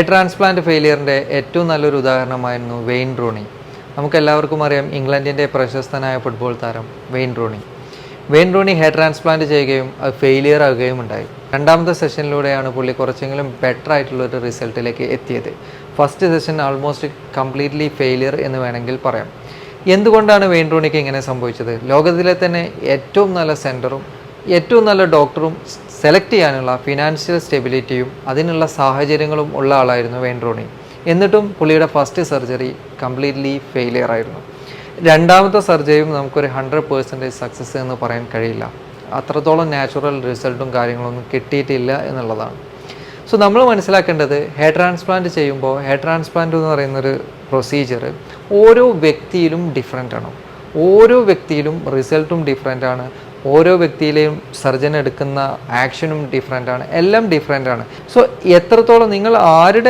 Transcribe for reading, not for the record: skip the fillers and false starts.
Transplant ഫെയിലിയറിൻ്റെ ഏറ്റവും നല്ലൊരു ഉദാഹരണമായിരുന്നു Wayne Rooney. നമുക്കെല്ലാവർക്കും അറിയാം, ഇംഗ്ലണ്ടിൻ്റെ പ്രശസ്തനായ ഫുട്ബോൾ താരം Wayne Rooney. Wayne Rooney hair transplant ചെയ്യുകയും അത് ഫെയിലിയർ ആകുകയും ഉണ്ടായി. രണ്ടാമത്തെ സെഷനിലൂടെയാണ് പുള്ളി കുറച്ചെങ്കിലും ബെറ്റർ ആയിട്ടുള്ളൊരു റിസൾട്ടിലേക്ക് എത്തിയത്. First session almost completely failure എന്ന് വേണമെങ്കിൽ പറയാം. എന്തുകൊണ്ടാണ് വെയിൻ റൂണിക്ക് ഇങ്ങനെ സംഭവിച്ചത്? ലോകത്തിലെ തന്നെ ഏറ്റവും നല്ല സെൻറ്ററും ഏറ്റവും നല്ല ഡോക്ടറും സെലക്ട് ചെയ്യാനുള്ള ഫിനാൻഷ്യൽ സ്റ്റെബിലിറ്റിയും അതിനുള്ള സാഹചര്യങ്ങളും ഉള്ള ആളായിരുന്നു വെയിൻ റൂണി. എന്നിട്ടും പുള്ളിയുടെ ഫസ്റ്റ് സർജറി കംപ്ലീറ്റ്ലി ഫെയിലിയർ ആയിരുന്നു. രണ്ടാമത്തെ സർജറിയും നമുക്കൊരു 100% സക്സസ് എന്ന് പറയാൻ കഴിയില്ല. അത്രത്തോളം നാച്ചുറൽ റിസൾട്ടും കാര്യങ്ങളൊന്നും കിട്ടിയിട്ടില്ല എന്നുള്ളതാണ്. സോ നമ്മൾ മനസ്സിലാക്കേണ്ടത്, ഹെയർ ട്രാൻസ്പ്ലാന്റ് ചെയ്യുമ്പോൾ ഹെയർ ട്രാൻസ്പ്ലാന്റ് എന്ന് പറയുന്നൊരു പ്രൊസീജിയർ ഓരോ വ്യക്തിയിലും ഡിഫറെൻ്റ് ആണ്. ഓരോ വ്യക്തിയിലും റിസൾട്ടും ഡിഫറെൻ്റ് ആണ്. ഓരോ വ്യക്തിയിലെയും സർജൻ എടുക്കുന്ന ആക്ഷനും ഡിഫറെൻ്റ് ആണ്. എല്ലാം ഡിഫറെൻ്റ് ആണ്. സോ എത്രത്തോളം നിങ്ങൾ ആരുടെ